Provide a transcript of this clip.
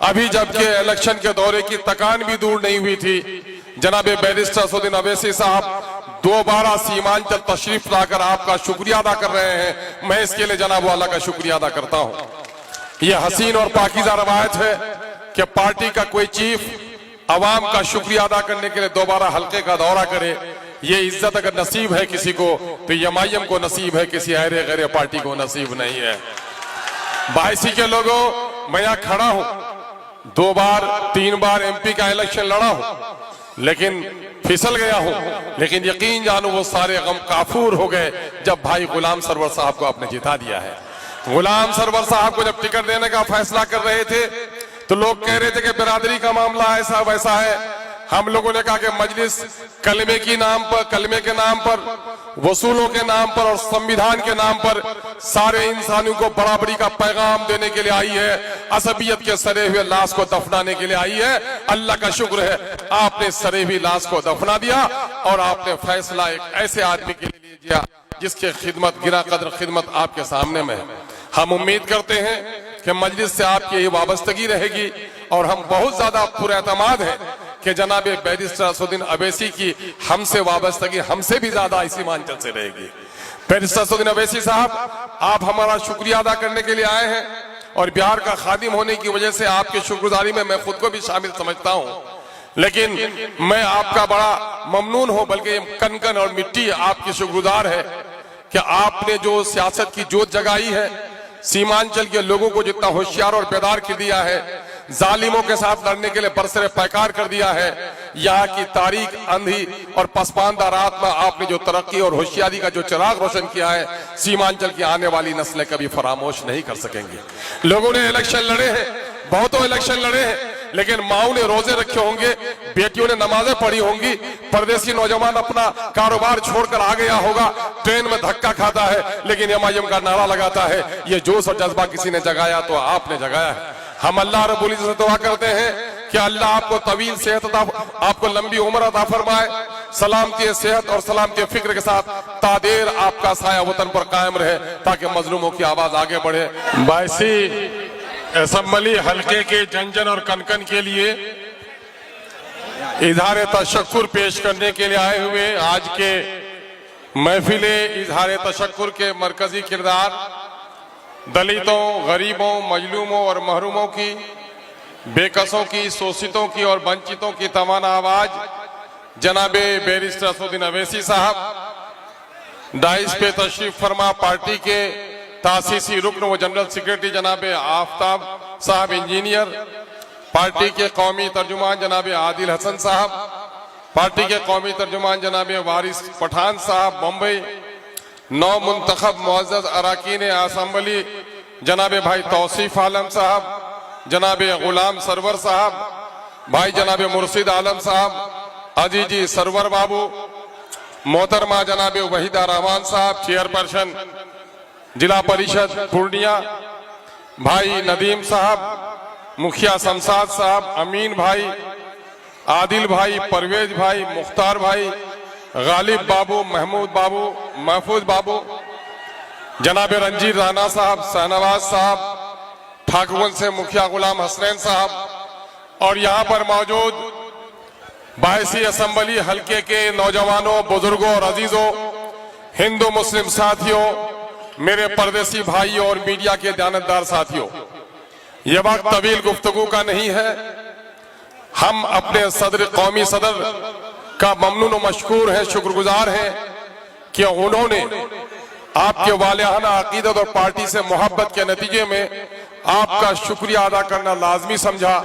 अभी जबकि इलेक्शन के दौरे की तकान भी दूर नहीं हुई थी, जनाब बैरिस्टर असदुद्दीन अवैसी साहब दोबारा सीमांचल तशरीफ लाकर आपका शुक्रिया अदा कर रहे हैं। मैं इसके लिए जनाब वाला का शुक्रिया अदा करता हूं। यह हसीन और पाकीज़ा रवायत है कि पार्टी का कोई चीफ अवाम का शुक्रिया अदा करने के लिए दोबारा हल्के का दौरा करे। ये इज्जत अगर नसीब है किसी को तो एमआईएम को नसीब है, किसी अहरे गैर पार्टी को नसीब नहीं है। 22 के लोगों, मैं यहां खड़ा हूं, 2 बार 3 बार एमपी का इलेक्शन लड़ा हूं, लेकिन फिसल गया हूं। लेकिन यकीन जानो वो सारे गम काफूर हो गए जब भाई गुलाम सरवर साहब को आपने जिता दिया है। गुलाम सरवर साहब को जब टिकट देने का फैसला कर रहे थे तो लोग कह रहे थे कि बिरादरी का मामला ऐसा वैसा है। हम लोगों ने कहा कि मजलिस कलमे के नाम पर, वसूलों के नाम पर और संविधान के नाम पर सारे इंसानों को बराबरी का पैगाम देने के लिए आई है, असबियत के सरे हुए लाश को दफनाने के लिए आई है। अल्लाह का शुक्र है आपने सरे हुई लाश को दफना दिया और आपने फैसला एक ऐसे आदमी के लिए दिया जिसके खिदमत गिरा कदर खिदमत आपके सामने में है। हम उम्मीद करते हैं कि मजलिस से आपकी ये वाबस्तगी रहेगी और हम बहुत ज्यादा पुरएतमाद हैं कि जनाब बैरिस्टर असदुद्दीन अवैसी की हमसे वाबस्तगी हमसे भी ज्यादा इसी सीमांचल से रहेगी। बैरिस्टर असदुद्दीन अवैसी साहब, आप हमारा शुक्रिया अदा करने के लिए आए हैं और बिहार का खादिम होने की वजह से आपकी शुक्रगुजारी में मैं खुद को भी शामिल समझता हूं। लेकिन मैं आपका बड़ा ममनून हूं, बल्कि कन और मिट्टी आपकी शुक्रगुजार है कि आपने जो सियासत की जोत जगाई है, सीमांचल के लोगों को जितना होशियार और बेदार कर दिया है, जालिमों के साथ लड़ने के लिए बरसरे पैकार कर दिया है। यहाँ की तारीख अंधी और पसमानदा रात में आपने जो तरक्की और होशियारी का जो चिराग रोशन किया है, सीमांचल की आने वाली नस्लें कभी फरामोश नहीं कर सकेंगी। लोगों ने इलेक्शन लड़े हैं, बहुतों इलेक्शन लड़े हैं, लेकिन माओ ने रोजे रखे होंगे, बेटियों ने नमाजें पढ़ी होंगी, परदेसी नौजवान अपना कारोबार छोड़कर आ गया होगा, ट्रेन में धक्का खाता है लेकिन एमआईएम का नारा लगाता है। ये जोश और जज्बा किसी ने जगाया तो आपने जगाया है। हम अल्लाह रब्बुल इज्जत से दुआ करते हैं कि अल्लाह आपको तवील सेहत अता, आपको लंबी उम्र अता फरमाए, सलामती सेहत और सलामती फिक्र के साथ तादेर आपका साया वतन पर कायम रहे ताकि मजलूमों की आवाज आगे बढ़े। 22 असम्बली हल्के के जन और कनकन के लिए इजहार तशक्कुर पेश करने के लिए आए हुए आज के महफिले इजहार तशक्कुर के मरकजी किरदार दलितों, गरीबों, मजलूमों और महरूमों की, बेकसों की, शोषितों की और वंचितों की तमाना आवाज जनाबे बैरिस्टर असदुद्दीन अवैसी साहब, डाइस पे तशरीफ फरमा पार्टी के तासीसी रुकन व जनरल सेक्रेटरी जनाबे आफ्ताब साहब इंजीनियर, पार्टी के कौमी तर्जुमान जनाबे आदिल हसन साहब, पार्टी के कौमी तर्जुमान जनाबे वारिस पठान साहब मुंबई, 9 मुंतखब मुअज़्ज़ज़ अराकीन असम्बली जनाबे भाई तौसीफ आलम साहब, जनाबे गुलाम सरवर साहब, भाई जनाबे मुर्शिद आलम साहब, अजीजी सरवर बाबू, मोहतरमा जनाबे वहीदा रहमान साहब चेयरपर्सन जिला परिषद पूर्णिया, भाई नदीम साहब, मुखिया शमशाद साहब, अमीन भाई, आदिल भाई, परवेज भाई, मुख्तार भाई, गालिब बाबू, महमूद बाबू, महफूज बाबू, जनाब रंजीत राना साहब, शाहनवाज साहब, ठाकुरगंज से मुखिया गुलाम हसनैन साहब और यहाँ पर मौजूद 22 असम्बली हल्के के नौजवानों, बुजुर्गों और अजीजों, हिंदू मुस्लिम साथियों, मेरे परदेसी भाइयों और मीडिया के दानतदार साथियों, यह वक्त तवील गुफ्तगू का नहीं है। हम अपने सदर कौमी सदर का ममनून व मशकूर है, शुक्रगुजार हैं कि उन्होंने आपके वालिहाना अकीदत और पार्टी से मोहब्बत के नतीजे में आपका शुक्रिया अदा करना लाजमी समझा।